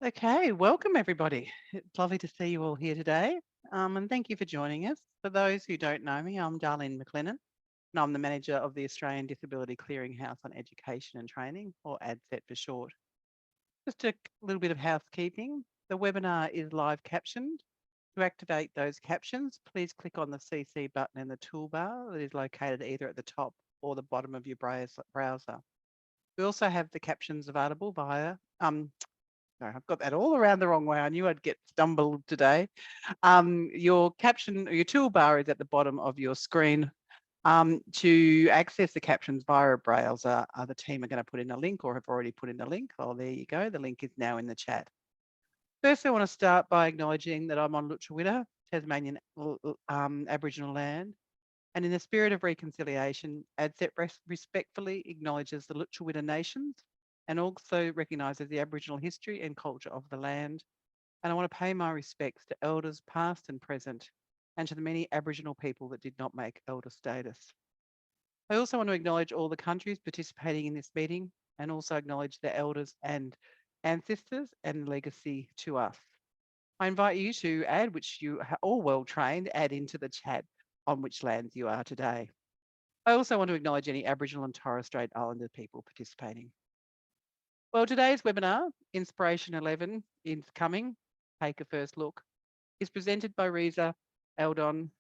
Okay, welcome everybody. It's lovely to see you all here today, and thank you for joining us. For those who don't know me, I'm Darlene McLennan, and I'm the manager of the Australian Disability Clearinghouse on Education and Training, or ADCET for short. Just a little bit of housekeeping. The webinar is live captioned. To activate those captions, please click on the CC button in the toolbar that is located either at the top or the bottom of your browser. We also have the captions available via no, I've got that all around the wrong way. I knew I'd get stumbled today. Your caption, your toolbar is at the bottom of your screen. To access the captions via a browser, the team are going to put in a link or have already put in a link. Oh, there you go. The link is now in the chat. First, I want to start by acknowledging that I'm on Lutruwita, Tasmanian Aboriginal land. And in the spirit of reconciliation, ADCET respectfully acknowledges the Lutruwita nations and also recognises the Aboriginal history and culture of the land. And I want to pay my respects to elders past and present, and to the many Aboriginal people that did not make elder status. I also want to acknowledge all the countries participating in this meeting and also acknowledge the elders and ancestors and legacy to us. I invite you to add, which you are all well trained, add into the chat on which lands you are today. I also want to acknowledge any Aboriginal and Torres Strait Islander people participating. Well, today's webinar, Inspiration 11 is Coming, Take a First Look, is presented by Reza Eldon.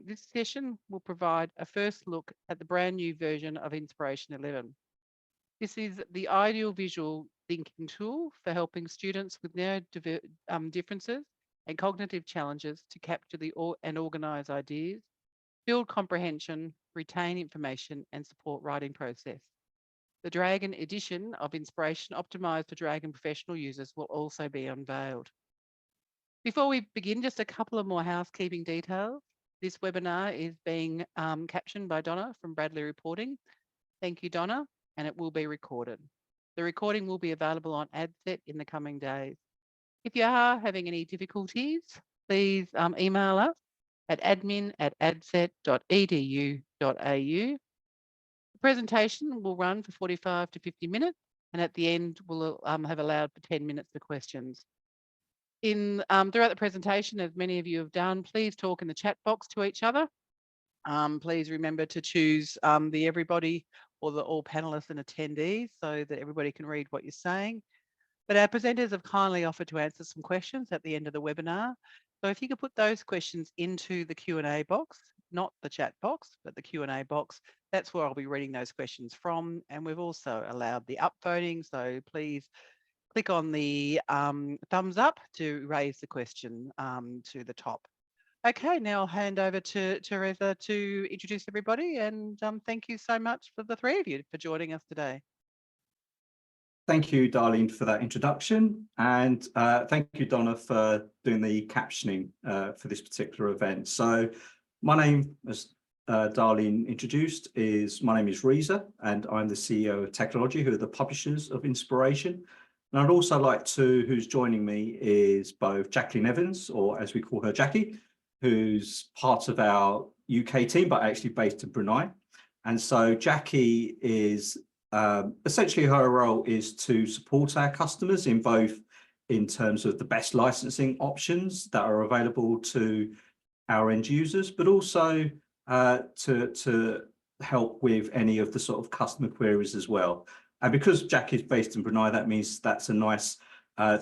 This session will provide a first look at the brand new version of Inspiration 11. This is the ideal visual thinking tool for helping students with differences and cognitive challenges to capture and organise ideas, build comprehension, retain information, and support writing process. The Dragon edition of Inspiration optimised for Dragon professional users will also be unveiled. Before we begin, just a couple of more housekeeping details. This webinar is being captioned by Donna from Bradley Reporting. Thank you, Donna, and it will be recorded. The recording will be available on ADCET in the coming days. If you are having any difficulties, please email us at admin@adcet.edu.au. The presentation will run for 45 to 50 minutes, and at the end, we'll have allowed for 10 minutes for questions. Throughout the presentation, as many of you have done, please talk in the chat box to each other. Please remember to choose the everybody or the all panelists and attendees so that everybody can read what you're saying. But our presenters have kindly offered to answer some questions at the end of the webinar. So if you could put those questions into the Q&A box, not the chat box, but the Q&A box, that's where I'll be reading those questions from. And we've also allowed the upvoting, so please click on the thumbs up to raise the question to the top. Okay, now I'll hand over to Teresa to introduce everybody, and thank you so much for the three of you for joining us today. Thank you, Darlene, for that introduction, and thank you, Donna, for doing the captioning for this particular event. So my name, as Darlene introduced, my name is Reza, and I'm the CEO of Technology, who are the publishers of Inspiration. And I'd also like to, who's joining me is both Jacqueline Evans, or as we call her, Jackie, who's part of our UK team, but actually based in Brunei. And so Jackie is essentially, her role is to support our customers in terms of the best licensing options that are available to our end users, but also to help with any of the sort of customer queries as well. And because Jack is based in Brunei, that means that's a nice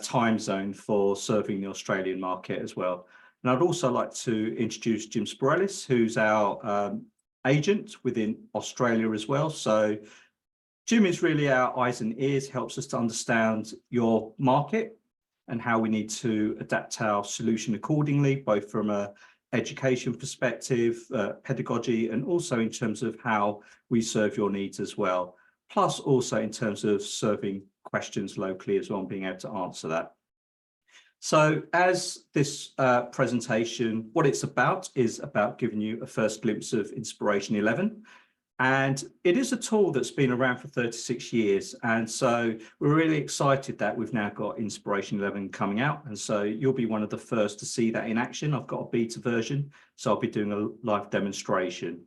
time zone for serving the Australian market as well. And I'd also like to introduce Jim Sprialis, who's our agent within Australia as well. So Jim is really our eyes and ears, helps us to understand your market and how we need to adapt our solution accordingly, both from a education perspective, pedagogy, and also in terms of how we serve your needs as well. Plus also in terms of serving questions locally as well and being able to answer that. So as this presentation, what it's about is about giving you a first glimpse of Inspiration 11. And it is a tool that's been around for 36 years. And so we're really excited that we've now got Inspiration 11 coming out. And so you'll be one of the first to see that in action. I've got a beta version, so I'll be doing a live demonstration.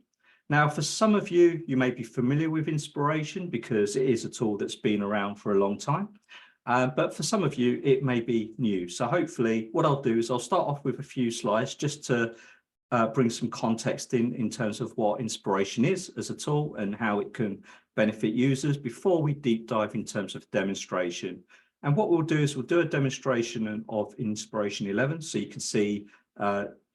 Now, for some of you, you may be familiar with Inspiration because it is a tool that's been around for a long time. But for some of you, it may be new. So hopefully what I'll do is I'll start off with a few slides just to bring some context in terms of what inspiration is as a tool and how it can benefit users before we deep dive in terms of demonstration. And what we'll do is we'll do a demonstration of Inspiration 11, so you can see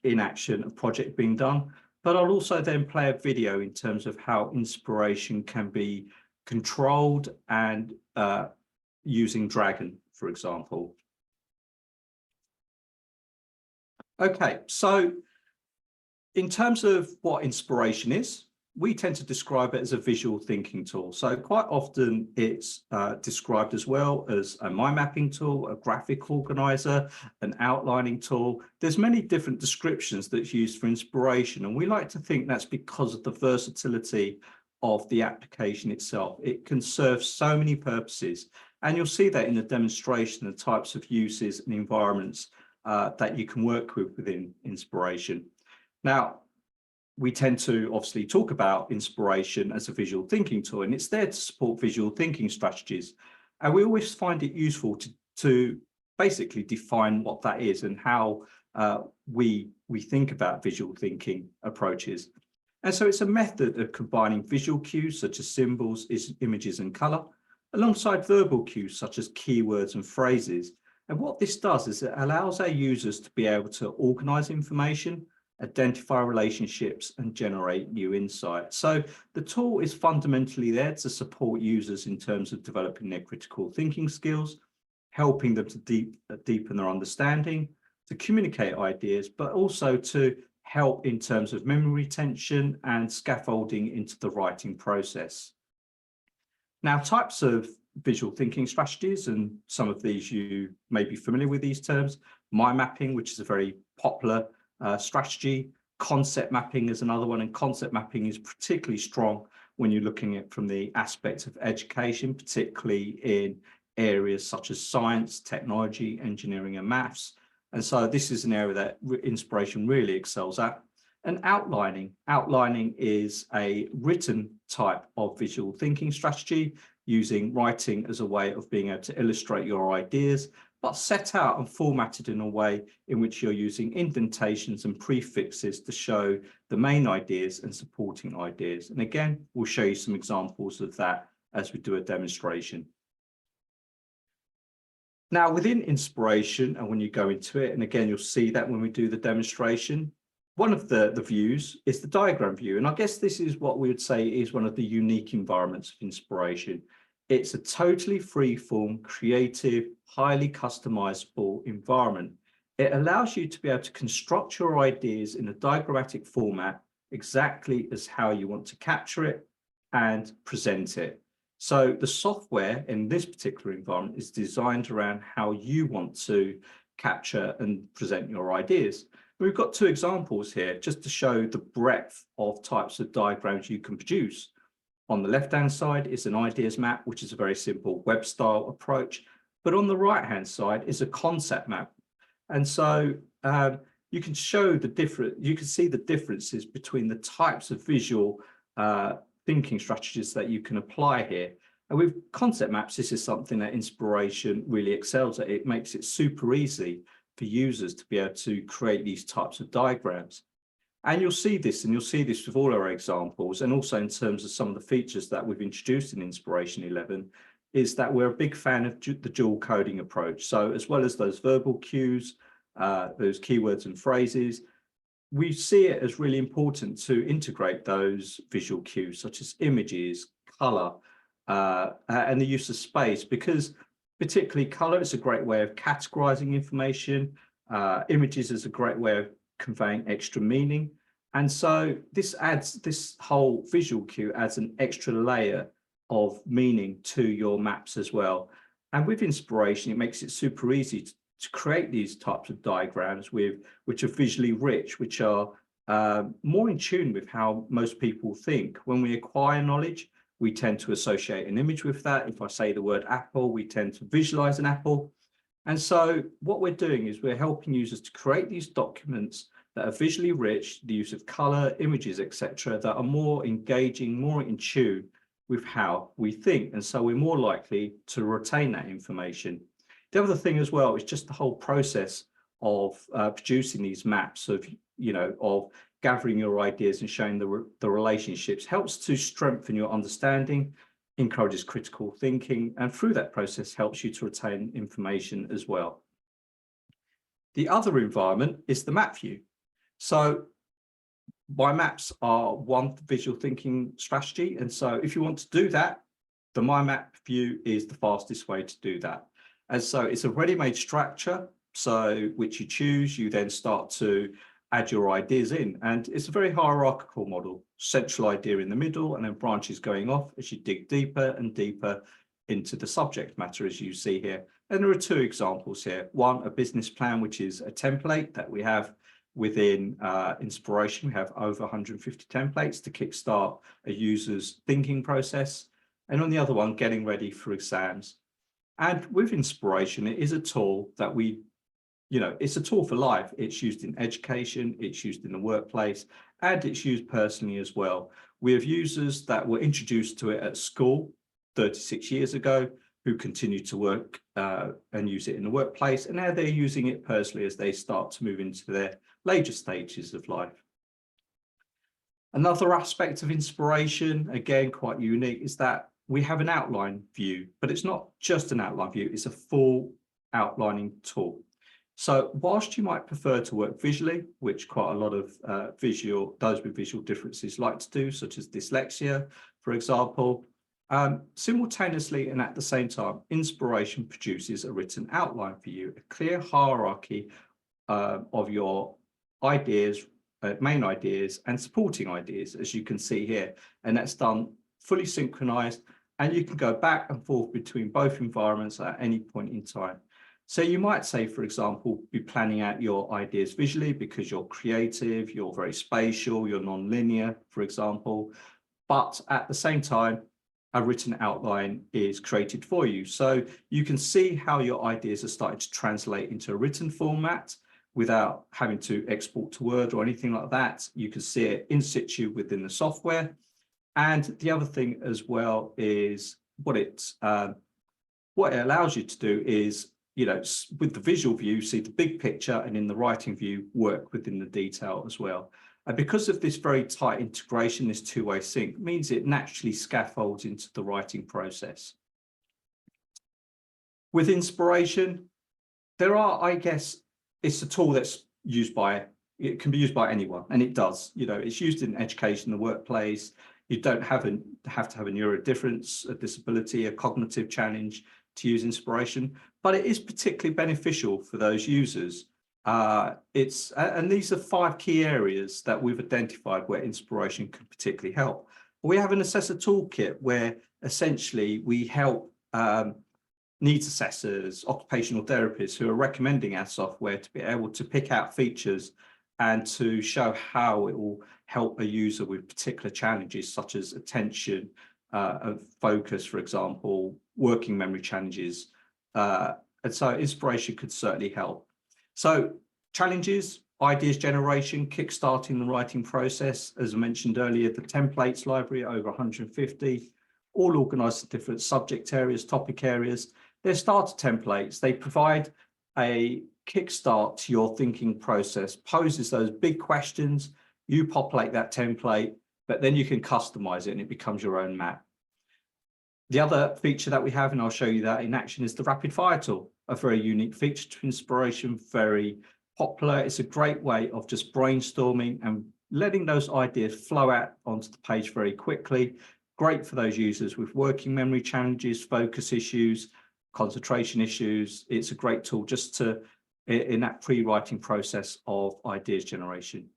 in action a project being done. But I'll also then play a video in terms of how inspiration can be controlled and using Dragon, for example. Okay, so in terms of what inspiration is, we tend to describe it as a visual thinking tool. So quite often it's described as well as a mind mapping tool, a graphic organizer, an outlining tool. There's many different descriptions that's used for inspiration, and we like to think that's because of the versatility of the application itself. It can serve so many purposes, and you'll see that in the demonstration, the types of uses and environments that you can work with within inspiration. Now, we tend to obviously talk about inspiration as a visual thinking tool, and it's there to support visual thinking strategies. And we always find it useful to basically define what that is and how we think about visual thinking approaches. And so it's a method of combining visual cues such as symbols, images and color, alongside verbal cues such as keywords and phrases. And what this does is it allows our users to be able to organize information, identify relationships and generate new insights. So the tool is fundamentally there to support users in terms of developing their critical thinking skills, helping them to deepen their understanding, to communicate ideas, but also to help in terms of memory retention and scaffolding into the writing process. Now, types of visual thinking strategies, and some of these you may be familiar with these terms: mind mapping, which is a very popular strategy. Concept mapping is another one, and concept mapping is particularly strong when you're looking at from the aspect of education, particularly in areas such as science, technology, engineering and maths. And so this is an area that inspiration really excels at. And outlining is a written type of visual thinking strategy, using writing as a way of being able to illustrate your ideas, but set out and formatted in a way in which you're using indentations and prefixes to show the main ideas and supporting ideas. And again, we'll show you some examples of that as we do a demonstration. Now, within inspiration, and when you go into it, and again, you'll see that when we do the demonstration, one of the views is the diagram view. And I guess this is what we would say is one of the unique environments of inspiration. It's a totally free-form, creative, highly customizable environment. It allows you to be able to construct your ideas in a diagrammatic format exactly as how you want to capture it and present it. So the software in this particular environment is designed around how you want to capture and present your ideas. We've got two examples here just to show the breadth of types of diagrams you can produce. On the left-hand side is an ideas map, which is a very simple web style approach. But on the right-hand side is a concept map. And so you can show you can see the differences between the types of visual thinking strategies that you can apply here. And with concept maps, this is something that inspiration really excels at. It makes it super easy for users to be able to create these types of diagrams. And you'll see this with all our examples, and also in terms of some of the features that we've introduced in Inspiration 11, is that we're a big fan of the dual coding approach. So as well as those verbal cues, those keywords and phrases, we see it as really important to integrate those visual cues such as images, color, and the use of space, because particularly color is a great way of categorizing information. Images is a great way of conveying extra meaning. And so this whole visual cue adds an extra layer of meaning to your maps as well. And with inspiration, it makes it super easy to create these types of diagrams which are visually rich, which are more in tune with how most people think. When we acquire knowledge, we tend to associate an image with that. If I say the word apple, we tend to visualize an apple. And so what we're doing is we're helping users to create these documents that are visually rich, the use of color, images, etc., that are more engaging, more in tune with how we think. And so we're more likely to retain that information. The other thing as well is just the whole process of producing these maps of, of gathering your ideas and showing the relationships helps to strengthen your understanding, encourages critical thinking, and through that process helps you to retain information as well. The other environment is the map view. So my maps are one visual thinking strategy. And so if you want to do that, the My Map view is the fastest way to do that. And so it's a ready-made structure, so which you choose, you then start to add your ideas in. And it's a very hierarchical model, central idea in the middle, and then branches going off as you dig deeper and deeper into the subject matter, as you see here. And there are two examples here. One, a business plan, which is a template that we have within Inspiration. We have over 150 templates to kickstart a user's thinking process. And on the other one, getting ready for exams. And with Inspiration, it is a tool that it's a tool for life. It's used in education, it's used in the workplace, and it's used personally as well. We have users that were introduced to it at school 36 years ago, who continue to work and use it in the workplace, and now they're using it personally as they start to move into their later stages of life. Another aspect of Inspiration, again, quite unique, is that we have an outline view, but it's not just an outline view, it's a full outlining tool. So whilst you might prefer to work visually, which quite a lot of those with visual differences like to do, such as dyslexia, for example, simultaneously and at the same time, Inspiration produces a written outline for you, a clear hierarchy of your ideas, main ideas and supporting ideas, as you can see here. And that's done fully synchronized, and you can go back and forth between both environments at any point in time. So you might say, for example, be planning out your ideas visually because you're creative, you're very spatial, you're non-linear, for example, but at the same time, a written outline is created for you. So you can see how your ideas are starting to translate into a written format without having to export to Word or anything like that. You can see it in situ within the software. And the other thing as well is what it allows you to do is, with the visual view, see the big picture, and in the writing view, work within the detail as well. And because of this very tight integration, this two-way sync means it naturally scaffolds into the writing process. With Inspiration, there are, I guess, it's a tool that's it can be used by anyone, and it does. It's used in education, the workplace. You don't have to have a neuro difference, a disability, a cognitive challenge to use Inspiration, but it is particularly beneficial for those users. And these are 5 key areas that we've identified where Inspiration can particularly help. We have an assessor toolkit where essentially we help needs assessors, occupational therapists who are recommending our software to be able to pick out features and to show how it will help a user with particular challenges such as attention, focus, for example, working memory challenges. And so Inspiration could certainly help. So challenges, ideas generation, kickstarting the writing process. As I mentioned earlier, the templates library, over 150, all organized in different subject areas, topic areas. They're starter templates. They provide a kickstart to your thinking process, poses those big questions, you populate that template, but then you can customize it and it becomes your own map. The other feature that we have, and I'll show you that in action, is the rapid fire tool, a very unique feature to Inspiration, very popular. It's a great way of just brainstorming and letting those ideas flow out onto the page very quickly. Great for those users with working memory challenges, focus issues, concentration issues. It's a great tool just in that pre-writing process of ideas generation.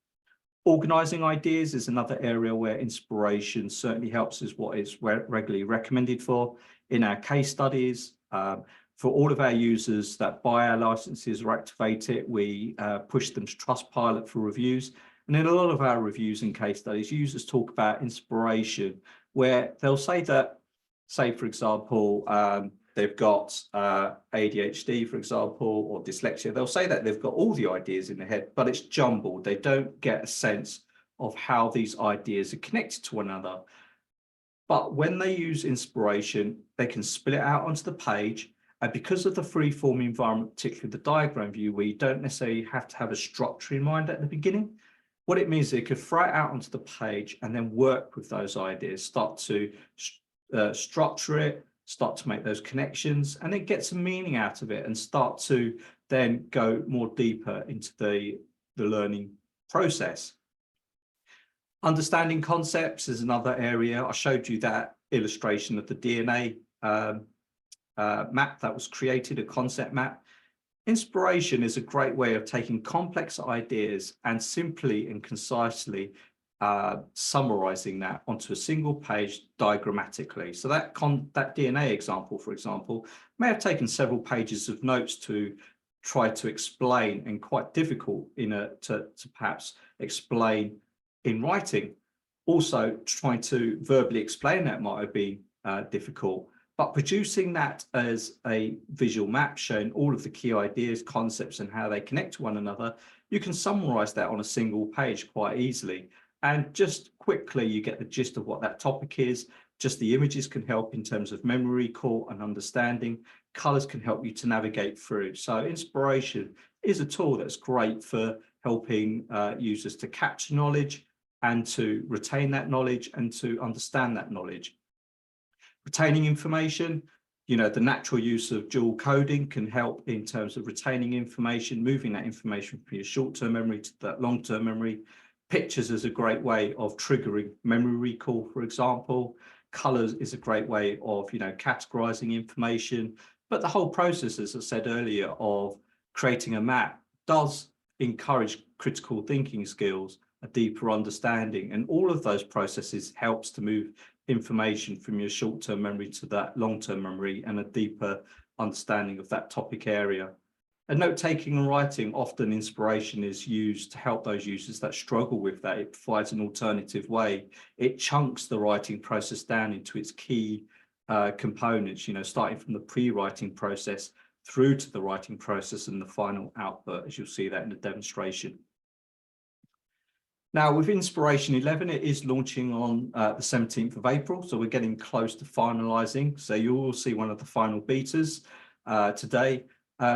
Organizing ideas is another area where Inspiration certainly helps us, what is regularly recommended for in our case studies. For all of our users that buy our licenses or activate it, we push them to Trustpilot for reviews. And in a lot of our reviews and case studies, users talk about Inspiration, where they'll say that, for example, they've got ADHD, for example, or dyslexia. They'll say that they've got all the ideas in their head, but it's jumbled. They don't get a sense of how these ideas are connected to one another. But when they use inspiration, they can split it out onto the page. And because of the free-form environment, particularly the diagram view, where you don't necessarily have to have a structure in mind at the beginning, what it means is it could throw it out onto the page and then work with those ideas, start to structure it, start to make those connections, and then get some meaning out of it and start to then go more deeper into the learning process. Understanding concepts is another area. I showed you that illustration of the DNA map that was created, a concept map. Inspiration is a great way of taking complex ideas and simply and concisely summarizing that onto a single page diagrammatically. So that DNA example, for example, may have taken several pages of notes to try to explain, and quite difficult to perhaps explain in writing. Also, trying to verbally explain that might have been difficult. But producing that as a visual map showing all of the key ideas, concepts, and how they connect to one another, you can summarize that on a single page quite easily. And just quickly, you get the gist of what that topic is. Just the images can help in terms of memory recall and understanding. Colors can help you to navigate through. So inspiration is a tool that's great for helping users to capture knowledge and to retain that knowledge and to understand that knowledge. Retaining information, you know, the natural use of dual coding can help in terms of retaining information, moving that information from your short-term memory to that long-term memory. Pictures is a great way of triggering memory recall, for example. Colors is a great way of, you know, categorizing information. But the whole process, as I said earlier, of creating a map does encourage critical thinking skills, a deeper understanding, and all of those processes helps to move information from your short-term memory to that long-term memory and a deeper understanding of that topic area. And note-taking and writing, often inspiration is used to help those users that struggle with that. It provides an alternative way. It chunks the writing process down into its key components, you know, starting from the pre-writing process through to the writing process and the final output, as you'll see that in the demonstration. Now, with Inspiration 11, it is launching on the 17th of April, so we're getting close to finalising. So you will see one of the final betas today.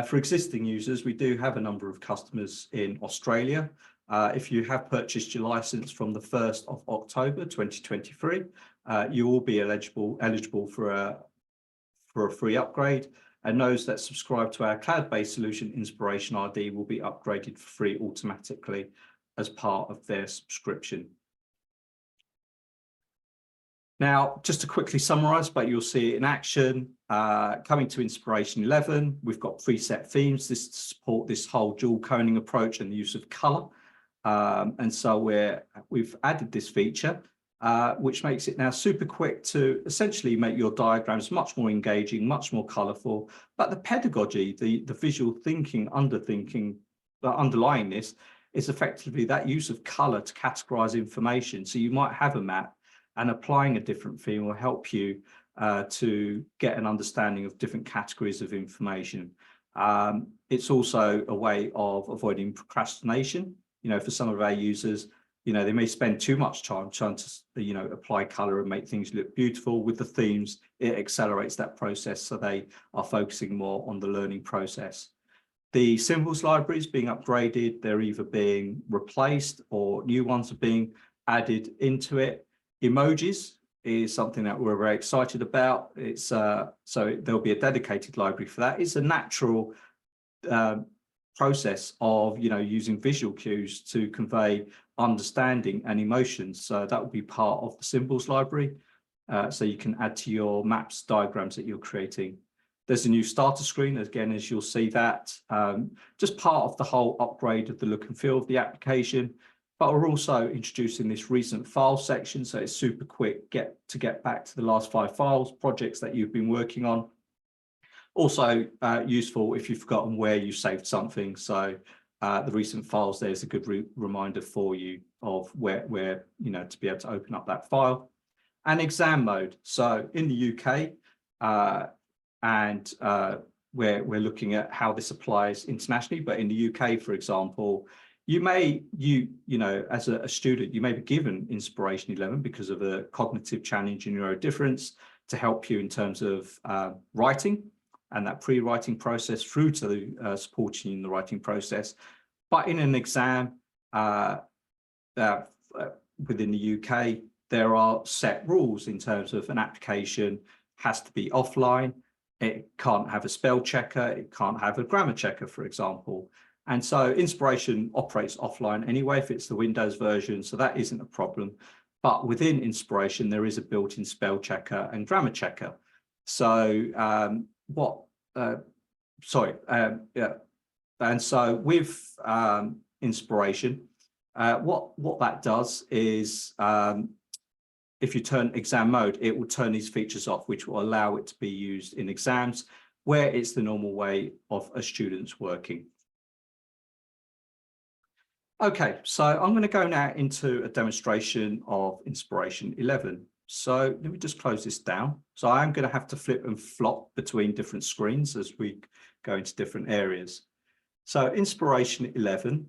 For existing users, we do have a number of customers in Australia. If you have purchased your license from the 1st of October 2023, you will be eligible for a free upgrade. And those that subscribe to our cloud-based solution, Inspiration RD, will be upgraded for free automatically as part of their subscription. Now, just to quickly summarize, but you'll see it in action, coming to Inspiration 11, we've got preset themes to support this whole dual coding approach and the use of color. And so we've added this feature, which makes it now super quick to essentially make your diagrams much more engaging, much more colorful. But the pedagogy, the visual thinking, underlying this, is effectively that use of color to categorize information. So you might have a map, and applying a different theme will help you to get an understanding of different categories of information. It's also a way of avoiding procrastination. You know, for some of our users, you know, they may spend too much time trying to, you know, apply color and make things look beautiful. With the themes, it accelerates that process, so they are focusing more on the learning process. The symbols library is being upgraded. They're either being replaced or new ones are being added into it. Emojis is something that we're very excited about. It's so there'll be a dedicated library for that. It's a natural process of, you know, using visual cues to convey understanding and emotions. So that will be part of the symbols library. So you can add to your maps, diagrams that you're creating. There's a new starter screen, again, as you'll see that, just part of the whole upgrade of the look and feel of the application. But we're also introducing this recent file section, so it's super quick to get back to the last 5 files, projects that you've been working on. Also useful if you've forgotten where you saved something. So the recent files, there's a good reminder for you of where, you know, to be able to open up that file. And exam mode. So in the UK, and we're looking at how this applies internationally, but in the UK, for example, you may, as a student, you may be given Inspiration 11 because of a cognitive challenge in neurodifference to help you in terms of writing and that pre-writing process through to supporting you in the writing process. But in an exam within the UK, there are set rules in terms of an application has to be offline. It can't have a spell checker. It can't have a grammar checker, for example. And so Inspiration operates offline anyway, if it's the Windows version, so that isn't a problem. But within Inspiration, there is a built-in spell checker and grammar checker. So and so with Inspiration, what that does is if you turn exam mode, it will turn these features off, which will allow it to be used in exams where it's the normal way of a student's working. Okay, so I'm going to go now into a demonstration of Inspiration 11. So let me just close this down. So I'm going to have to flip and flop between different screens as we go into different areas. So Inspiration 11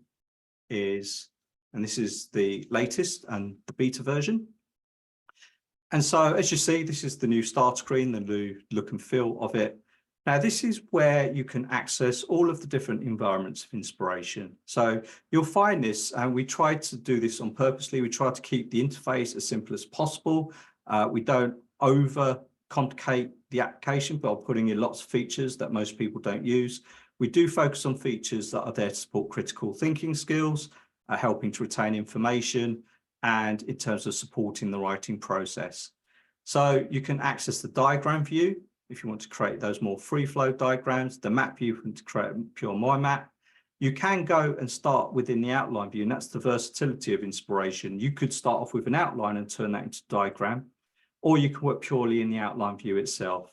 is, and this is the latest and the beta version. And so as you see, this is the new start screen, the new look and feel of it. Now, this is where you can access all of the different environments of Inspiration. So you'll find this, and we tried to do this on purposely. We try to keep the interface as simple as possible. We don't over complicate the application by putting in lots of features that most people don't use. We do focus on features that are there to support critical thinking skills, helping to retain information, and in terms of supporting the writing process. So you can access the diagram view if you want to create those more free flow diagrams, the map view to create a pure mind map. You can go and start within the outline view, and that's the versatility of Inspiration. You could start off with an outline and turn that into a diagram, or you can work purely in the outline view itself.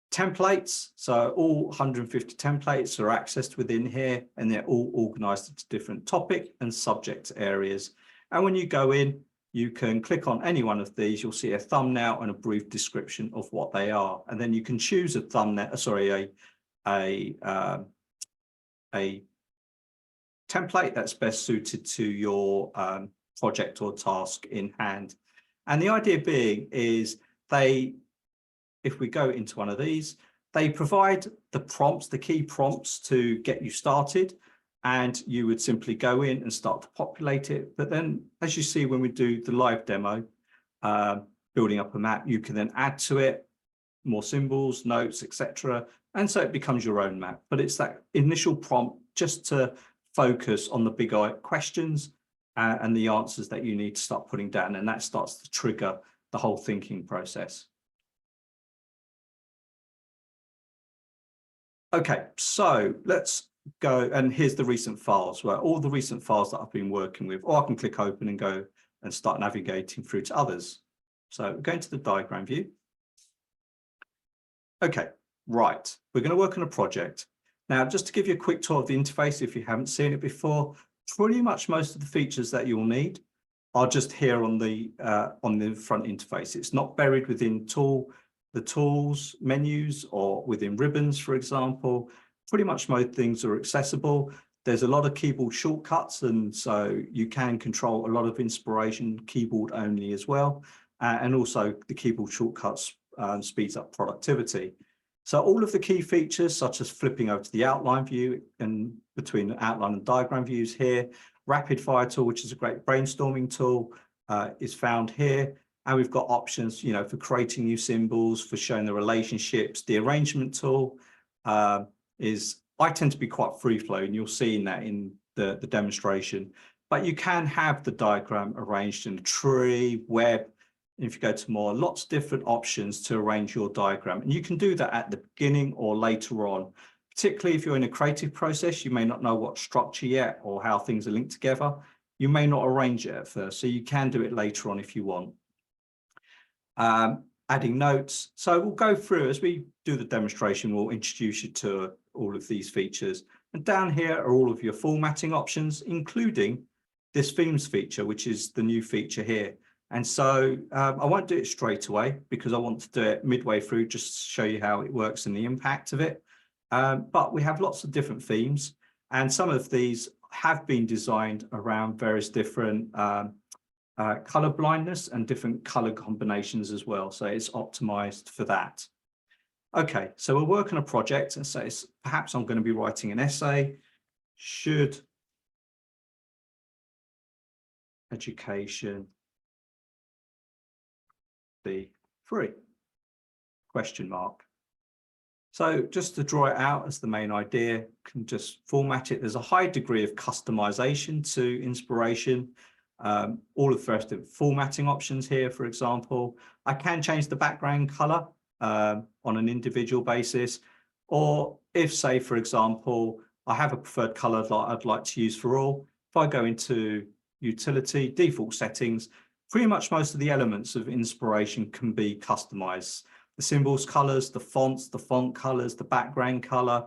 Templates, so all 150 templates are accessed within here, and they're all organized into different topic and subject areas. And when you go in, you can click on any one of these. You'll see a thumbnail and a brief description of what they are. And then you can choose a thumbnail, a template that's best suited to your project or task in hand. And the idea being is if we go into one of these, they provide the prompts, the key prompts to get you started. And you would simply go in and start to populate it. But then, as you see when we do the live demo, building up a map, you can then add to it more symbols, notes, etc. And so it becomes your own map. But it's that initial prompt just to focus on the big questions and the answers that you need to start putting down. And that starts to trigger the whole thinking process. Okay, so let's go, and here's the recent files, where all the recent files that I've been working with, or I can click open and go and start navigating through to others. So going to the diagram view. Okay, right, we're going to work on a project. Now, just to give you a quick tour of the interface, if you haven't seen it before, pretty much most of the features that you'll need are just here on the front interface. It's not buried within the tools menus or within ribbons, for example. Pretty much most things are accessible. There's a lot of keyboard shortcuts, and so you can control a lot of Inspiration keyboard only as well. And also the keyboard shortcuts speeds up productivity. So all of the key features, such as flipping over to the outline view and between the outline and diagram views here, rapid fire tool, which is a great brainstorming tool, is found here. And we've got options, for creating new symbols, for showing the relationships. The arrangement tool I tend to be quite free flow, and you'll see that in the demonstration. But you can have the diagram arranged in a tree, web. And if you go to more, lots of different options to arrange your diagram. And you can do that at the beginning or later on. Particularly if you're in a creative process, you may not know what structure yet or how things are linked together. You may not arrange it at first, so you can do it later on if you want. Adding notes. So we'll go through, as we do the demonstration, we'll introduce you to all of these features. And down here are all of your formatting options, including this themes feature, which is the new feature here. And so I won't do it straight away because I want to do it midway through, just to show you how it works and the impact of it. But we have lots of different themes, and some of these have been designed around various different color blindness and different color combinations as well. So it's optimized for that. Okay, so we'll work on a project and say, perhaps I'm going to be writing an essay. Should education be free? Question mark. So just to draw it out as the main idea, can just format it. There's a high degree of customization to inspiration. All of the rest of formatting options here, for example. I can change the background color on an individual basis, or if, say, for example, I have a preferred color that I'd like to use for all. If I go into utility, default settings, pretty much most of the elements of inspiration can be customized. The symbols colors, the fonts, the font colors, the background color,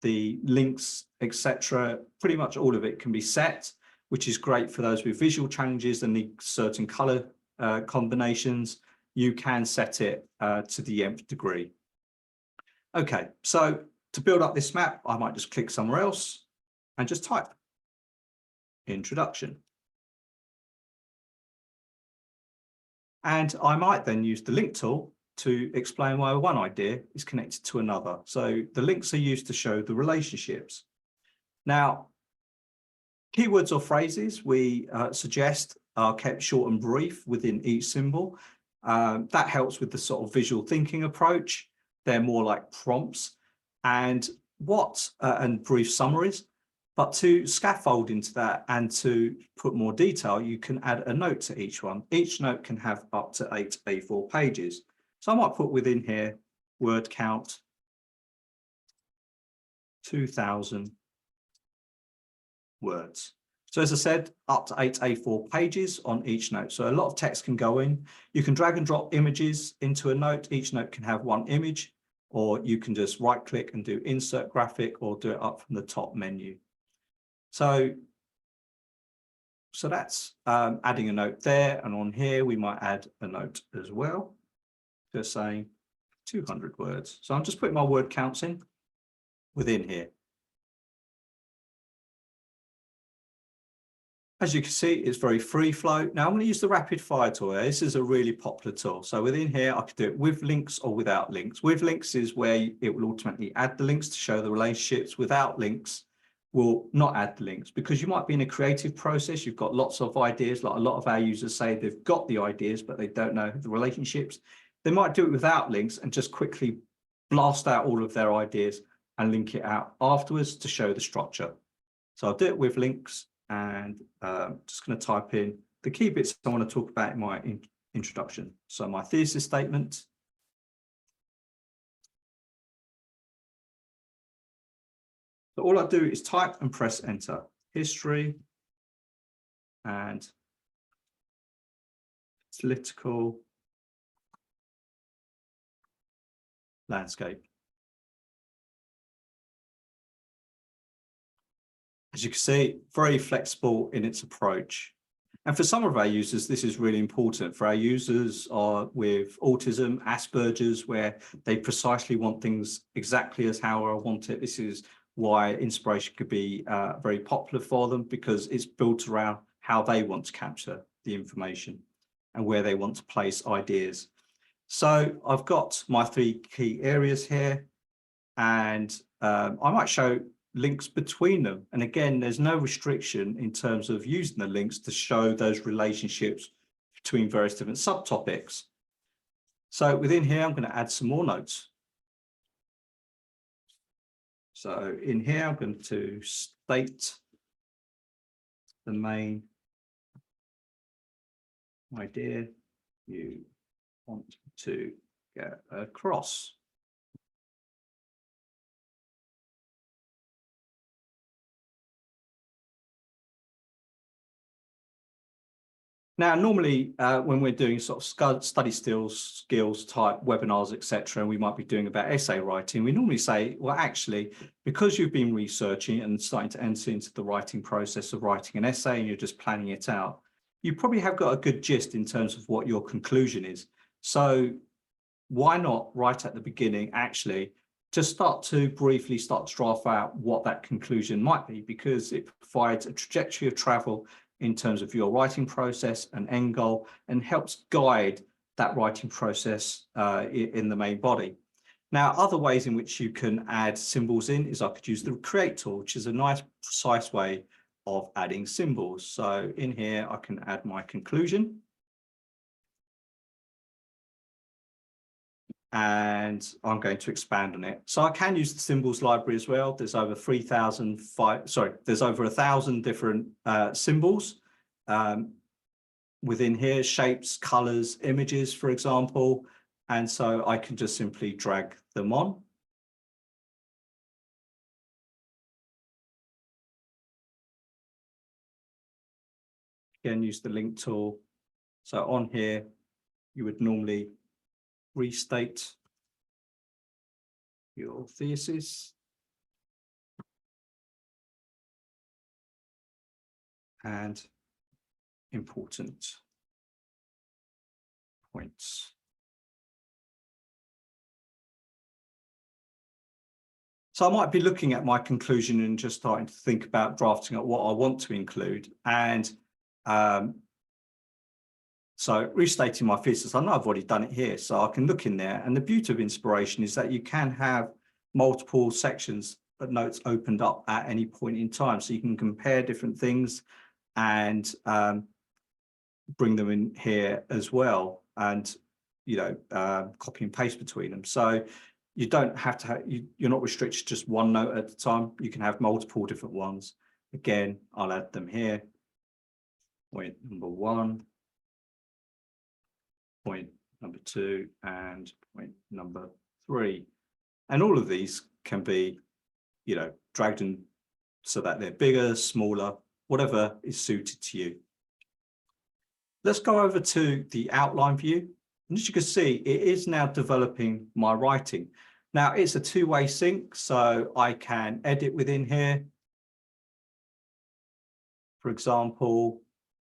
the links, etc. Pretty much all of it can be set, which is great for those with visual challenges and need certain color combinations. You can set it to the nth degree. Okay, so to build up this map, I might just click somewhere else and just type introduction. And I might then use the link tool to explain why one idea is connected to another. So the links are used to show the relationships. Now, keywords or phrases we suggest are kept short and brief within each symbol. That helps with the sort of visual thinking approach. They're more like prompts and brief summaries. But to scaffold into that and to put more detail, you can add a note to each one. Each note can have up to 8 A4 pages. So I might put within here word count 2,000 words. So as I said, up to 8 A4 pages on each note. So a lot of text can go in. You can drag and drop images into a note. Each note can have one image, or you can just right click and do insert graphic or do it up from the top menu. So that's adding a note there, and on here we might add a note as well, just saying 200 words. So I'm just putting my word counts in within here. As you can see, it's very free flow. Now I'm going to use the rapid fire tool. This is a really popular tool. So within here, I could do it with links or without links. With links is where it will automatically add the links to show the relationships. Without links, will not add the links, because you might be in a creative process. You've got lots of ideas, like a lot of our users say they've got the ideas, but they don't know the relationships. They might do it without links and just quickly blast out all of their ideas and link it out afterwards to show the structure. So I'll do it with links, and just going to type in the key bits I want to talk about in my introduction. So my thesis statement. So all I do is type and press enter. History and political landscape. As you can see, very flexible in its approach. And for some of our users, this is really important. For our users with autism, Asperger's, where they precisely want things exactly as how I want it. This is why inspiration could be very popular for them, because it's built around how they want to capture the information and where they want to place ideas. So I've got my 3 key areas here, and I might show links between them. And again, there's no restriction in terms of using the links to show those relationships between various different subtopics. So within here, I'm going to add some more notes. So in here, I'm going to state the main idea you want to get across. Now, normally when we're doing sort of study skills type webinars, etc., and we might be doing about essay writing, we normally say, well, actually, because you've been researching and starting to enter into the writing process of writing an essay and you're just planning it out, you probably have got a good gist in terms of what your conclusion is. So why not right at the beginning actually just start to briefly draft out what that conclusion might be, because it provides a trajectory of travel in terms of your writing process and end goal, and helps guide that writing process in the main body. Now, other ways in which you can add symbols in is I could use the create tool, which is a nice, precise way of adding symbols. So in here, I can add my conclusion. And I'm going to expand on it. So I can use the symbols library as well. There's over 1,000 different symbols within here, shapes, colors, images, for example. And so I can just simply drag them on. Again, use the link tool. So on here, you would normally restate your thesis and important points. So I might be looking at my conclusion and just starting to think about drafting out what I want to include. And so restating my thesis, I know I've already done it here, so I can look in there. And the beauty of inspiration is that you can have multiple sections but notes opened up at any point in time. So you can compare different things and bring them in here as well, and copy and paste between them. So you don't have to you're not restricted to just one note at a time. You can have multiple different ones. Again, I'll add them here. Point number 1, point number 2, and point number 3. And all of these can be, dragged in so that they're bigger, smaller, whatever is suited to you. Let's go over to the outline view. And as you can see, it is now developing my writing. Now it's a two-way sync, so I can edit within here. For example,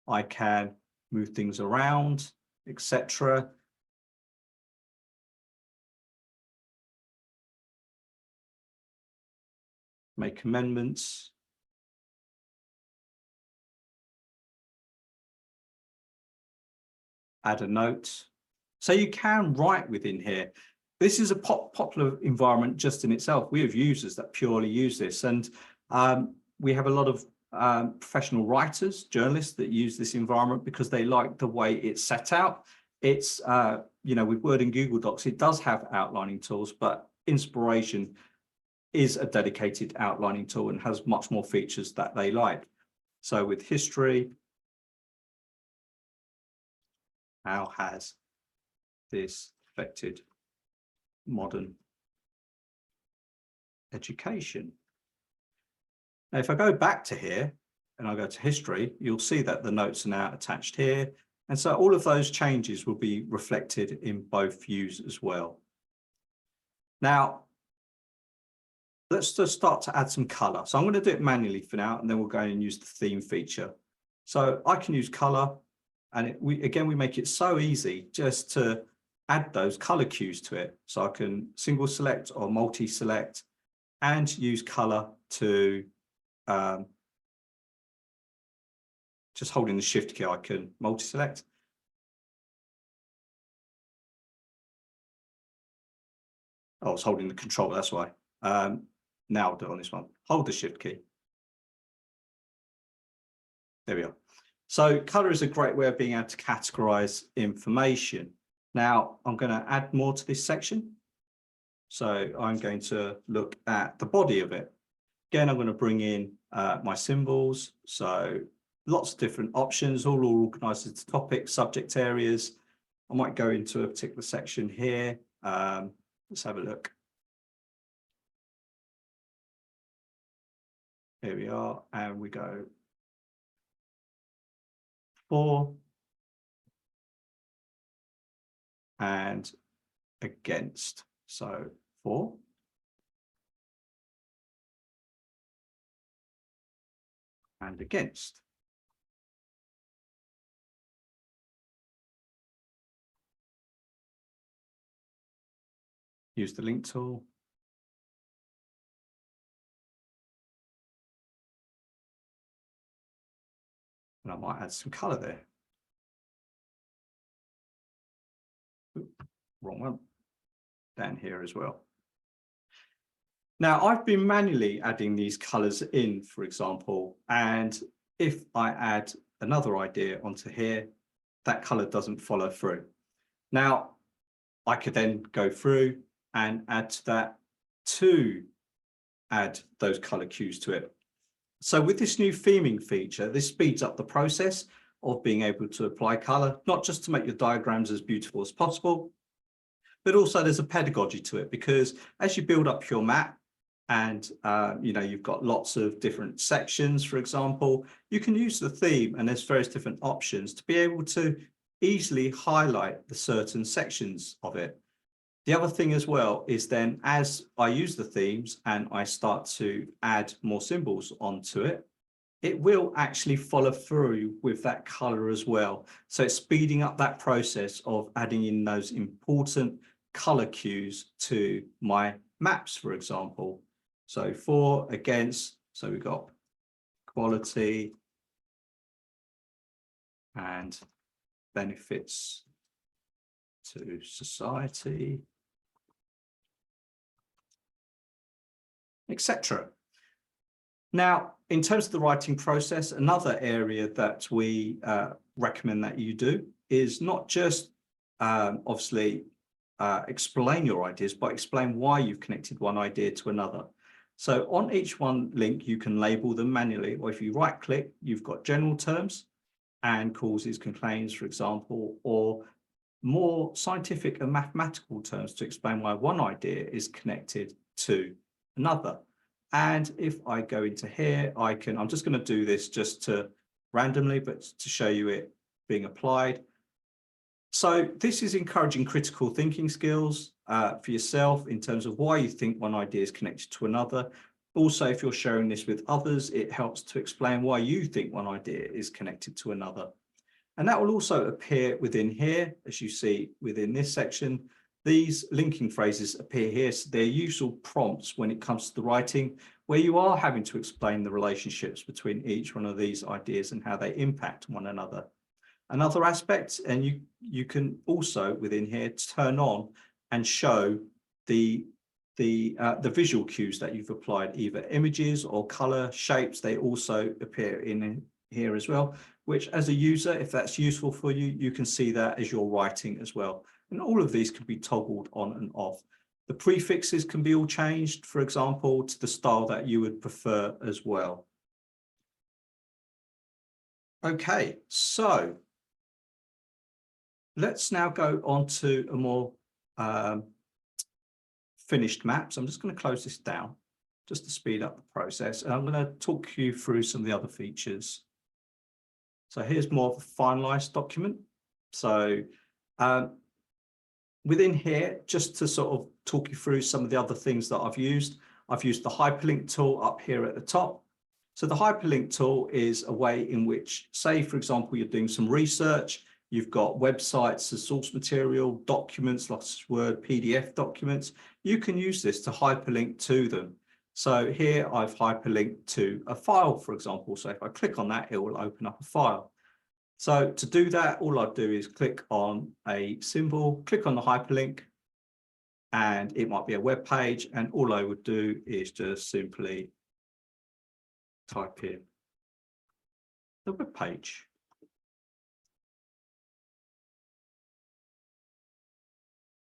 I can move things around, etc. Make amendments. Add a note. So you can write within here. This is a popular environment just in itself. We have users that purely use this, and we have a lot of professional writers, journalists that use this environment because they like the way it's set out. It's with Word and Google Docs, it does have outlining tools, but Inspiration is a dedicated outlining tool and has much more features that they like. So with history, how has this affected modern education? Now, if I go back to here and I go to history, you'll see that the notes are now attached here. And so all of those changes will be reflected in both views as well. Now, let's just start to add some color. So I'm going to do it manually for now, and then we'll go and use the theme feature. So I can use color, and we make it so easy just to add those color cues to it. So I can single select or multi-select and use color to just holding the shift key, I can multi-select. I was holding the control, that's why. Now I'll do it on this one. Hold the shift key. There we are. So color is a great way of being able to categorize information. Now I'm going to add more to this section. So I'm going to look at the body of it. Again, I'm going to bring in my symbols. So lots of different options, all organized into topics, subject areas. I might go into a particular section here. Let's have a look. Here we are, and we go for and against. So for and against. Use the link tool. And I might add some color there. Ooh, wrong one. Down here as well. Now, I've been manually adding these colors in, for example, and if I add another idea onto here, that color doesn't follow through. Now, I could then go through and add to that to add those color cues to it. So with this new theming feature, this speeds up the process of being able to apply color, not just to make your diagrams as beautiful as possible, but also there's a pedagogy to it, because as you build up your map and you know, you've got lots of different sections, for example, you can use the theme and there's various different options to be able to easily highlight the certain sections of it. The other thing as well is then as I use the themes and I start to add more symbols onto it, it will actually follow through with that color as well. So it's speeding up that process of adding in those important color cues to my maps, for example. So for, against, so we've got quality and benefits to society, etc. Now, in terms of the writing process, another area that we recommend that you do is not just obviously explain your ideas, but explain why you've connected one idea to another. So on each one link, you can label them manually, or if you right click, you've got general terms and causes, complaints, for example, or more scientific and mathematical terms to explain why one idea is connected to another. And if I go into here, I'm just going to do this just to randomly, but to show you it being applied. So this is encouraging critical thinking skills for yourself in terms of why you think one idea is connected to another. Also, if you're sharing this with others, it helps to explain why you think one idea is connected to another. And that will also appear within here, as you see within this section. These linking phrases appear here, so they're useful prompts when it comes to the writing, where you are having to explain the relationships between each one of these ideas and how they impact one another. Another aspect, and you can also within here turn on and show the visual cues that you've applied, either images or color, shapes. They also appear in here as well, which as a user, if that's useful for you, you can see that as you're writing as well. And all of these can be toggled on and off. The prefixes can be all changed, for example, to the style that you would prefer as well. Okay, so let's now go on to a more finished map. So I'm just going to close this down just to speed up the process. And I'm going to talk you through some of the other features. So here's more of a finalized document. So within here, just to sort of talk you through some of the other things that I've used the hyperlink tool up here at the top. So the hyperlink tool is a way in which, say, for example, you're doing some research, you've got websites as source material, documents, like Word, PDF documents. You can use this to hyperlink to them. So here I've hyperlinked to a file, for example. So if I click on that, it will open up a file. So to do that, all I'd do is click on a symbol, click on the hyperlink, and it might be a web page. And all I would do is just simply type in the web page.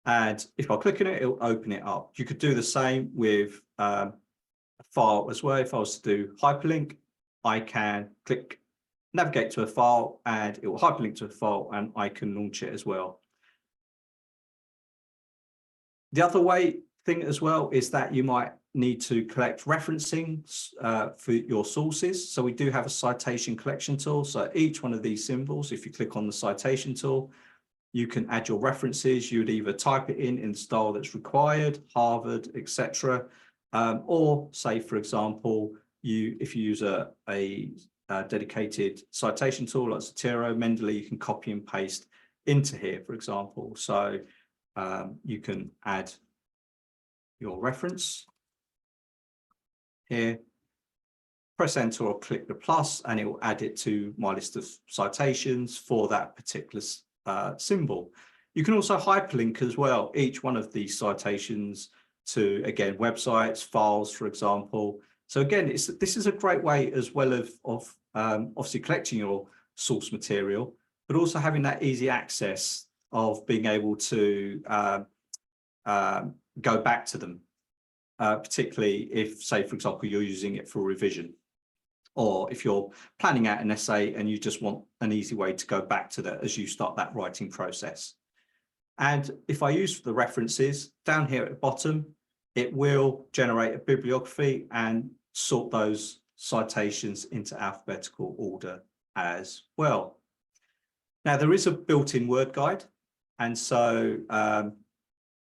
And if I click on it, it'll open it up. You could do the same with a file as well. If I was to do hyperlink, I can click navigate to a file and it will hyperlink to a file and I can launch it as well. The other thing as well is that you might need to collect referencing for your sources. So we do have a citation collection tool. So each one of these symbols, if you click on the citation tool, you can add your references. You would either type it in the style that's required, Harvard, etc. Or say, for example, if you use a dedicated citation tool like Zotero, Mendeley, you can copy and paste into here, for example. So you can add your reference here, press enter or click the plus, and it will add it to my list of citations for that particular symbol. You can also hyperlink as well, each one of these citations to, again, websites, files, for example. So again, this is a great way as well of obviously collecting your source material, but also having that easy access of being able to go back to them, particularly if, say, for example, you're using it for revision, or if you're planning out an essay and you just want an easy way to go back to that as you start that writing process. And if I use the references down here at the bottom, it will generate a bibliography and sort those citations into alphabetical order as well. Now, there is a built-in word guide. And so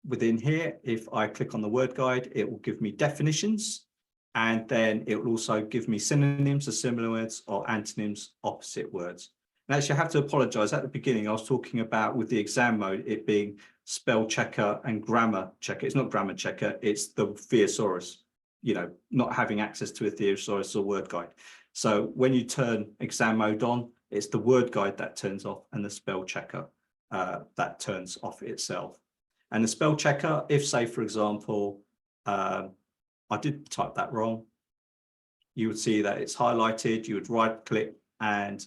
within here, if I click on the word guide, it will give me definitions, and then it will also give me synonyms of similar words or antonyms, opposite words. And actually, I have to apologize. At the beginning, I was talking about, with the exam mode, it being spell checker and grammar checker. It's not grammar checker, it's the thesaurus, you know, not having access to a thesaurus or word guide. So when you turn exam mode on, it's the word guide that turns off and the spell checker that turns off itself. And the spell checker, if, say, for example, I did type that wrong, you would see that it's highlighted. You would right click and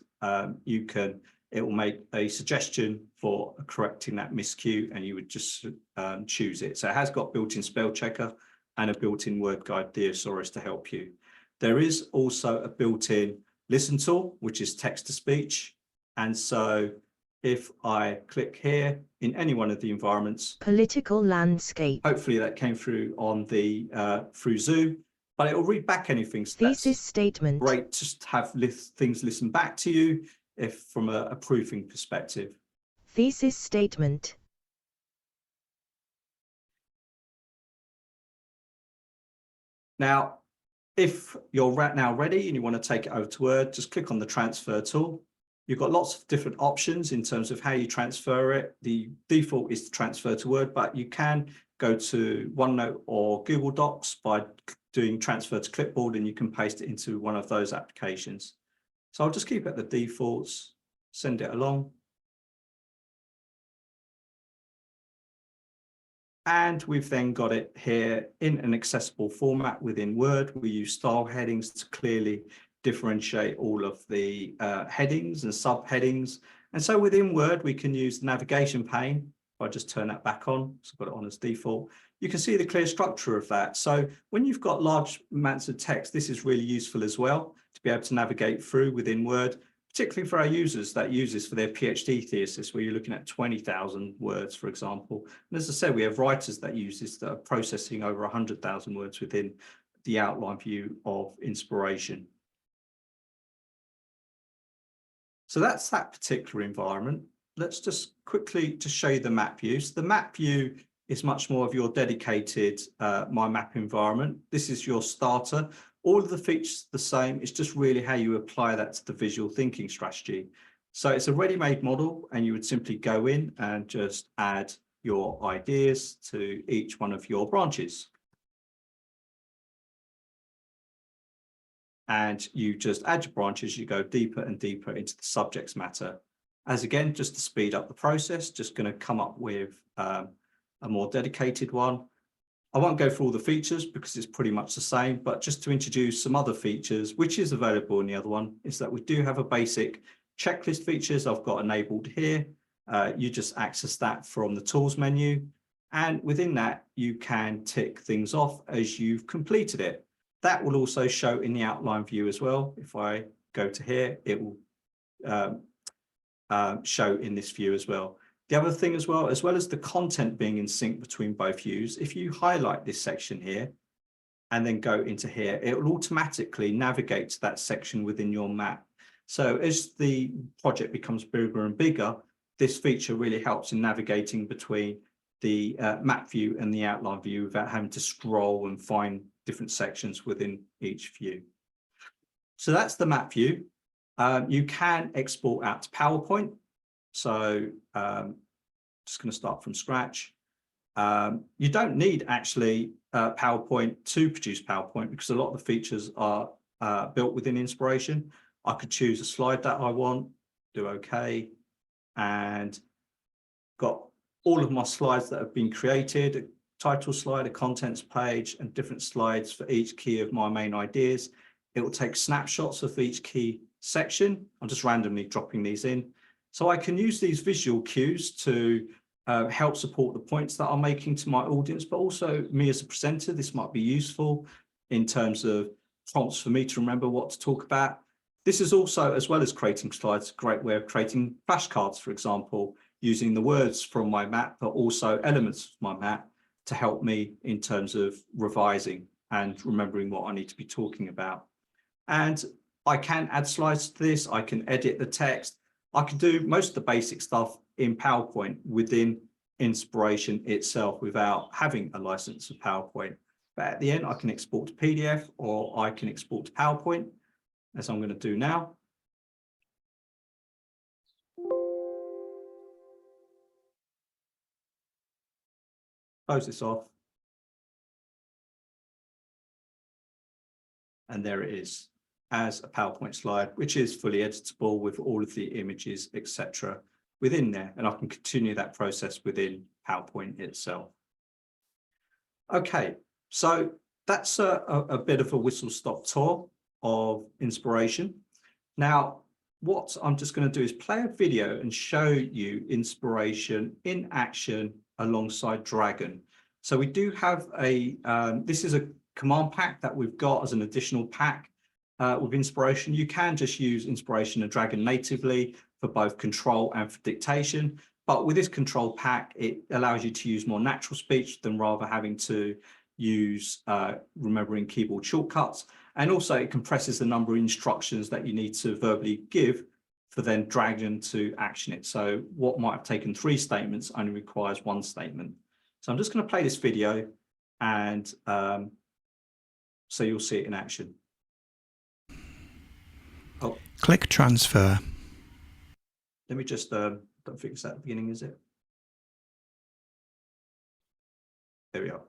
it will make a suggestion for correcting that miscue, and you would just choose it. So it has got built-in spell checker and a built-in word guide thesaurus to help you. There is also a built-in listen tool, which is text to speech. And so if I click here in any one of the environments, political landscape, hopefully that came through on the through Zoom, but it will read back anything. So thesis statement. Great, just have things listen back to you if from a proofing perspective. Thesis statement. Now, if you're now ready and you want to take it over to Word, just click on the transfer tool. You've got lots of different options in terms of how you transfer it. The default is to transfer to Word, but you can go to OneNote or Google Docs by doing transfer to clipboard, and you can paste it into one of those applications. So I'll just keep it at the defaults, send it along. And we've then got it here in an accessible format within Word. We use style headings to clearly differentiate all of the headings and subheadings. And so within Word, we can use the navigation pane. If I just turn that back on, so I've got it on as default, you can see the clear structure of that. So when you've got large amounts of text, this is really useful as well to be able to navigate through within Word, particularly for our users that use this for their PhD thesis, where you're looking at 20,000 words, for example. And as I said, we have writers that use this that are processing over 100,000 words within the outline view of inspiration. So that's that particular environment. Let's just quickly to show you the map view. So the map view is much more of your dedicated My Map environment. This is your starter. All of the features are the same. It's just really how you apply that to the visual thinking strategy. So it's a ready-made model, and you would simply go in and just add your ideas to each one of your branches. And you just add your branches, you go deeper and deeper into the subject matter. As again, just to speed up the process, just going to come up with a more dedicated one. I won't go through all the features because it's pretty much the same, but just to introduce some other features, which is available in the other one, is that we do have a basic checklist features I've got enabled here. You just access that from the tools menu. And within that, you can tick things off as you've completed it. That will also show in the outline view as well. If I go to here, it will show in this view as well. The other thing as well as the content being in sync between both views, if you highlight this section here and then go into here, it will automatically navigate to that section within your map. So as the project becomes bigger and bigger, this feature really helps in navigating between the map view and the outline view without having to scroll and find different sections within each view. So that's the map view. You can export out to PowerPoint. So just going to start from scratch. You don't need actually PowerPoint to produce PowerPoint, because a lot of the features are built within Inspiration. I could choose a slide that I want, do OK, and got all of my slides that have been created, a title slide, a contents page, and different slides for each key of my main ideas. It will take snapshots of each key section. I'm just randomly dropping these in. So I can use these visual cues to help support the points that I'm making to my audience, but also me as a presenter. This might be useful in terms of prompts for me to remember what to talk about. This is also, as well as creating slides, a great way of creating flashcards, for example, using the words from my map, but also elements of my map to help me in terms of revising and remembering what I need to be talking about. And I can add slides to this. I can edit the text. I can do most of the basic stuff in PowerPoint within Inspiration itself without having a license of PowerPoint. But at the end, I can export to PDF or I can export to PowerPoint, as I'm going to do now. Close this off. And there it is as a PowerPoint slide, which is fully editable with all of the images, etc. within there. And I can continue that process within PowerPoint itself. Okay, so that's a bit of a whistle-stop tour of Inspiration. Now, what I'm just going to do is play a video and show you Inspiration in action alongside Dragon. So we do have this is a command pack that we've got as an additional pack with Inspiration. You can just use Inspiration and Dragon natively for both control and for dictation. But with this control pack, it allows you to use more natural speech than rather having to use remembering keyboard shortcuts. And also it compresses the number of instructions that you need to verbally give for then Dragon to action it. So what might have taken 3 statements only requires 1 statement. So I'm just going to play this video and so you'll see it in action. Oh. Click transfer. Let me just, don't think it's at the beginning, is it? There we are.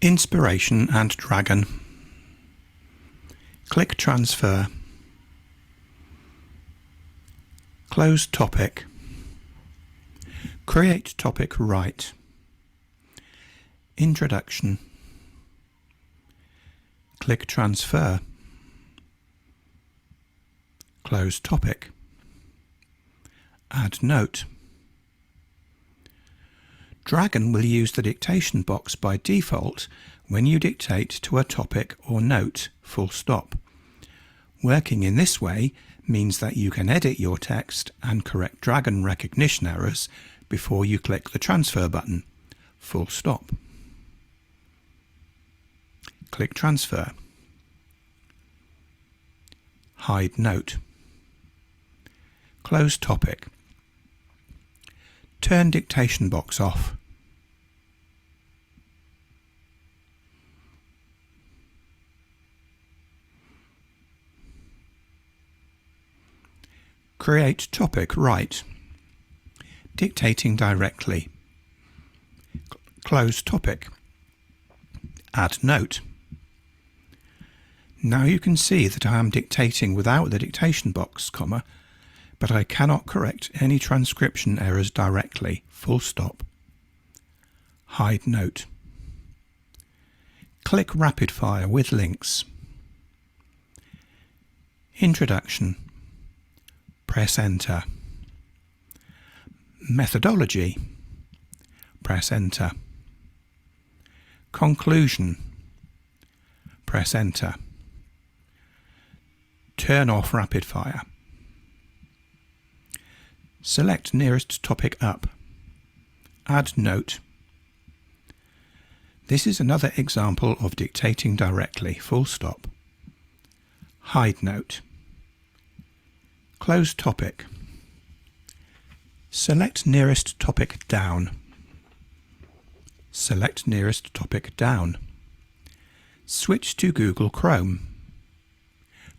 Inspiration and Dragon. Click transfer. Close topic. Create topic right. Introduction. Click transfer. Close topic. Add note. Dragon will use the dictation box by default when you dictate to a topic or note, full stop. Working in this way means that you can edit your text and correct Dragon recognition errors before you click the transfer button, full stop. Click transfer. Hide note. Close topic. Turn dictation box off. Create topic right. Dictating directly. Close topic. Add note. Now you can see that I am dictating without the dictation box, comma, but I cannot correct any transcription errors directly, full stop. Hide note. Click rapid fire with links. Introduction. Press enter. Methodology. Press enter. Conclusion. Press enter. Turn off rapid fire. Select nearest topic up. Add note. This is another example of dictating directly, full stop. Hide note. Close topic. Select nearest topic down. Select nearest topic down. Switch to Google Chrome.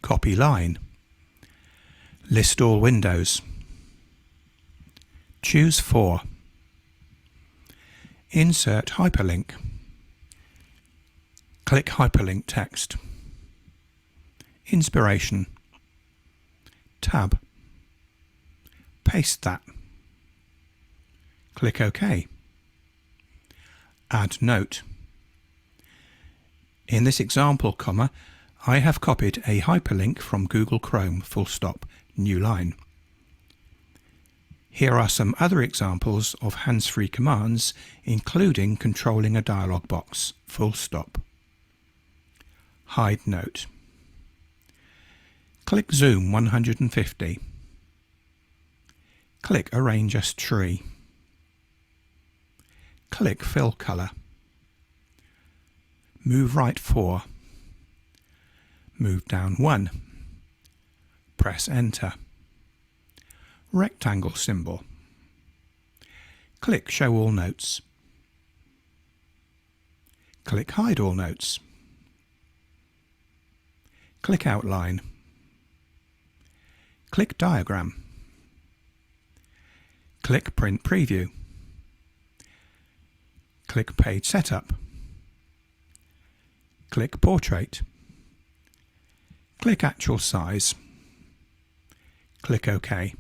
Copy line. List all windows. Choose 4. Insert hyperlink. Click hyperlink text. Inspiration. Tab. Paste that. Click OK. Add note. In this example, I have copied a hyperlink from Google Chrome, new line. Here are some other examples of hands-free commands, including controlling a dialog box, Hide note. Click Zoom 150. Click Arrange as Tree. Click Fill Color. Move right 4. Move down 1. Press Enter. Rectangle symbol. Click Show All Notes. Click Hide All Notes. Click Outline. Click Diagram. Click Print Preview. Click Page Setup. Click Portrait. Click Actual Size. Click OK.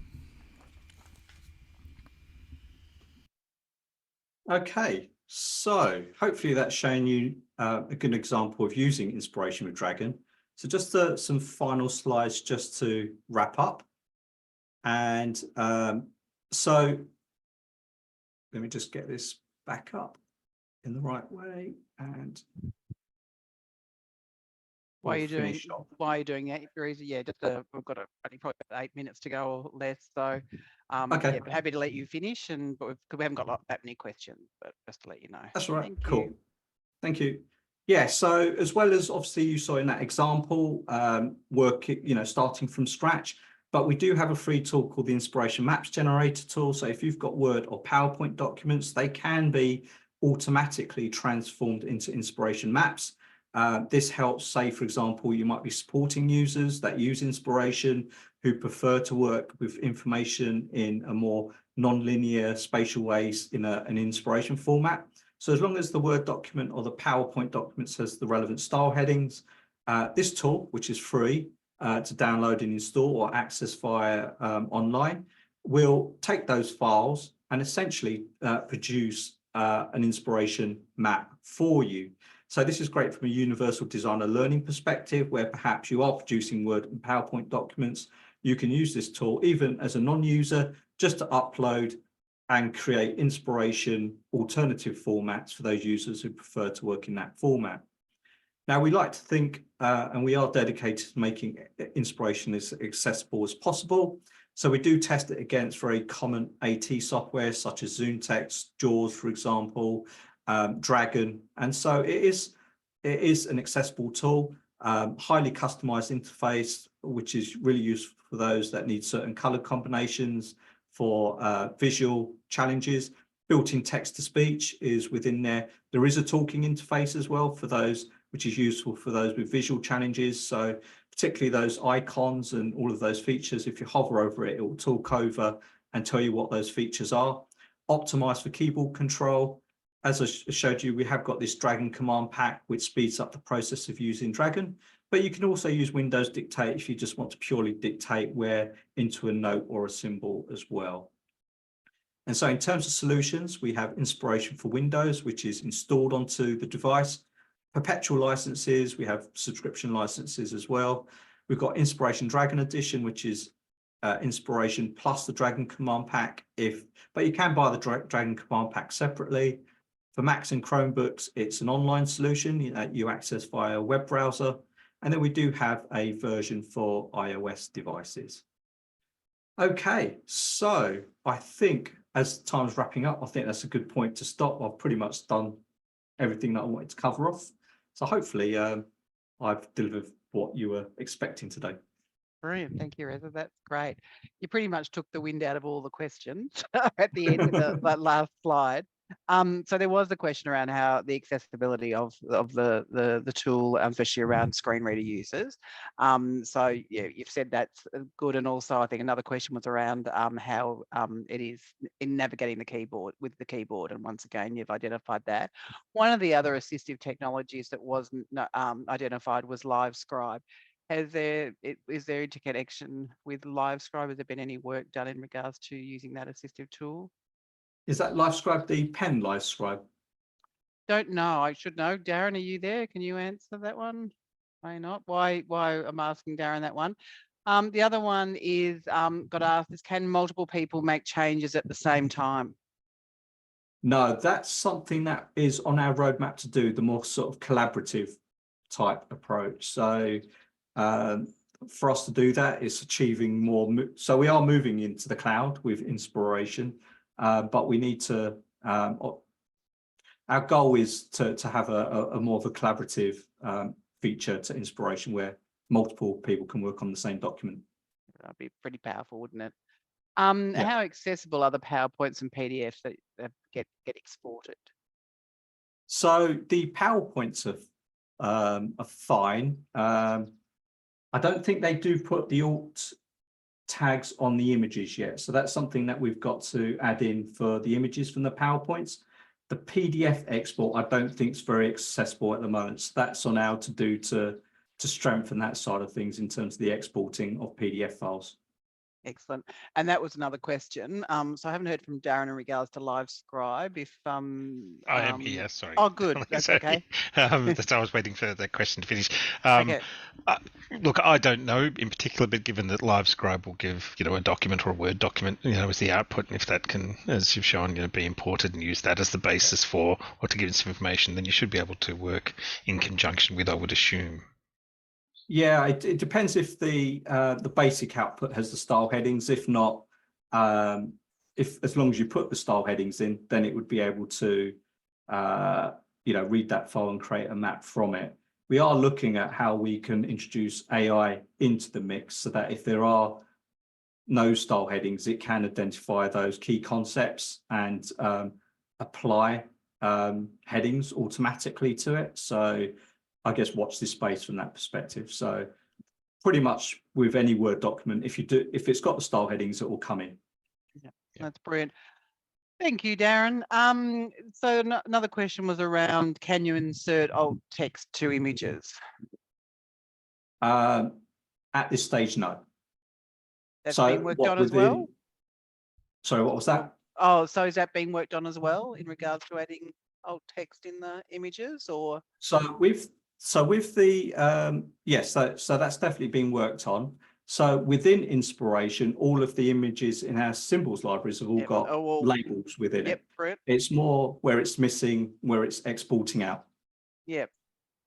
Okay, so hopefully that's shown you a good example of using inspiration with Dragon. So just some final slides just to wrap up. And so let me just get this back up in the right way. And While you're doing that, if you're easy, yeah, we've got only probably about 8 minutes to go or less. So okay, yeah, but happy to let you finish, but we haven't got that many questions, but just to let you know. That's all right. Thank cool. you. Thank you. Yeah, so as well as obviously you saw in that example, starting from scratch, but we do have a free tool called the Inspiration Maps Generator tool. So if you've got Word or PowerPoint documents, they can be automatically transformed into inspiration maps. This helps, say, for example, you might be supporting users that use inspiration who prefer to work with information in a more non-linear spatial ways in an inspiration format. So as long as the Word document or the PowerPoint document says the relevant style headings, this tool, which is free to download and install or access via online, will take those files and essentially produce an inspiration map for you. So this is great from a universal designer learning perspective, where perhaps you are producing Word and PowerPoint documents. You can use this tool even as a non-user just to upload and create inspiration alternative formats for those users who prefer to work in that format. Now, we like to think, and we are dedicated to making inspiration as accessible as possible. So we do test it against very common AT software, such as ZoomText, JAWS, for example, Dragon. And so it is an accessible tool, highly customized interface, which is really useful for those that need certain color combinations, for visual challenges. Built-in text-to-speech is within there. There is a talking interface as well for those, which is useful for those with visual challenges. So particularly those icons and all of those features, if you hover over it, it will talk over and tell you what those features are. Optimized for keyboard control. As I showed you, we have got this Dragon command pack, which speeds up the process of using Dragon. But you can also use Windows Dictate if you just want to purely dictate where into a note or a symbol as well. And so in terms of solutions, we have Inspiration for Windows, which is installed onto the device. Perpetual licenses, we have subscription licenses as well. We've got Inspiration Dragon Edition, which is Inspiration plus the Dragon command pack. But you can buy the Dragon command pack separately. For Macs and Chromebooks, it's an online solution you access via a web browser. And then we do have a version for iOS devices. Okay, so I think as time's wrapping up, I think that's a good point to stop. I've pretty much done everything that I wanted to cover off. So hopefully I've delivered what you were expecting today. Brilliant. Thank you, Reza. That's great. You pretty much took the wind out of all the questions at the end of that last slide. So there was the question around how the accessibility of the tool, especially around screen reader users. So yeah, you've said that's good, and also I think another question was around how it is in navigating the keyboard with the keyboard, and once again you've identified that. One of the other assistive technologies that wasn't identified was LiveScribe. Is there interconnection with LiveScribe? Has there been any work done in regards to using that assistive tool? Is that LiveScribe the pen LiveScribe? Don't know. I should know. Darren, are you there? Can you answer that one? May not. Why I'm asking Darren that one. The other one is got asked is, can multiple people make changes at the same time? No, that's something that is on our roadmap to do, the more sort of collaborative type approach. So for us to do that, it's achieving more. So we are moving into the cloud with Inspiration, but we need to, our goal is to have a more of a collaborative feature to Inspiration where multiple people can work on the same document. That'd be pretty powerful, wouldn't it? Yeah. How accessible are the PowerPoints and PDFs that get exported? So the PowerPoints are fine. I don't think they do put the alt tags on the images yet. So that's something that we've got to add in for the images from the PowerPoints. The PDF export, I don't think is very accessible at the moment. So that's on our to-do to strengthen that side of things in terms of the exporting of PDF files. Excellent. And that was another question. So I haven't heard from Darren in regards to LiveScribe. If I am here, sorry. Oh, good. That's okay. That's I was waiting for the question to finish. Okay. Look, I don't know in particular, but given that LiveScribe will give, a document or a Word document, as the output, and if that can, as you've shown, be imported and use that as the basis for, or to give some information, then you should be able to work in conjunction with, I would assume. Yeah, it depends if the basic output has the style headings. If not, if as long as you put the style headings in, then it would be able to, read that file and create a map from it. We are looking at how we can introduce AI into the mix so that if there are no style headings, it can identify those key concepts and apply headings automatically to it. So I guess watch this space from that perspective. So pretty much with any Word document, if it's got the style headings, it will come in. Yeah, that's brilliant. Thank you, Darren. So another question was around, can you insert alt text to images? At this stage, no. That's being worked on as well? Sorry, what was that? Oh, so is that being worked on as well in regards to adding alt text in the images, or? So with the yes, so that's definitely being worked on. So within Inspiration, all of the images in our symbols libraries have all got labels within it. Brilliant. It's more where it's missing, where it's exporting out. Yep.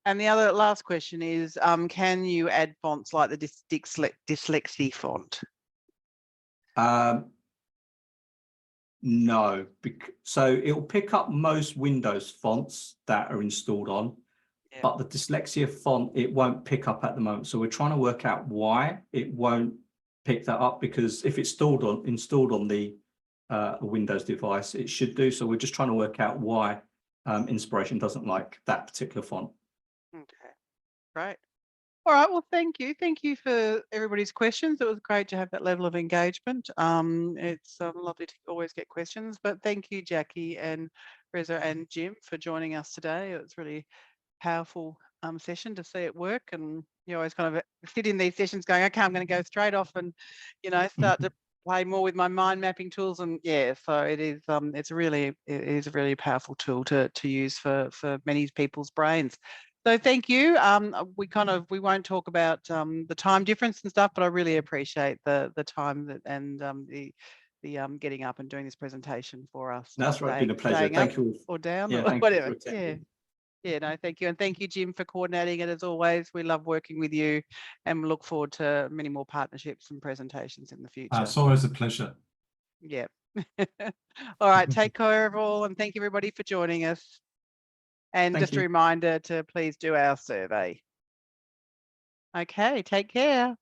And the last question is, can you add fonts like the dyslexy font? No, so it'll pick up most Windows fonts that are installed on. Yeah. But the dyslexia font, it won't pick up at the moment. So we're trying to work out why it won't pick that up, because if it's installed on the Windows device, it should do. So we're just trying to work out why Inspiration doesn't like that particular font. Okay, great. All right, well, thank you. Thank you for everybody's questions. It was great to have that level of engagement. It's lovely to always get questions, but thank you, Jackie and Reza and Jim, for joining us today. It was really powerful session to see it work, and you always kind of sit in these sessions going, okay, I'm going to go straight off and start to play more with my mind mapping tools. And yeah, so it is it is a really powerful tool to use for many people's brains. So thank you. We won't talk about the time difference and stuff, but I really appreciate the time and the getting up and doing this presentation for us. That's right, been a pleasure. Thank you. Or down, yeah, or whatever. Yeah, no, thank you. And thank you, Jim, for coordinating it as always. We love working with you and we look forward to many more partnerships and presentations in the future. It's always a pleasure. Yeah. All right, take care of all, and thank you everybody for joining us. And just a reminder to please do our survey. Okay, take care.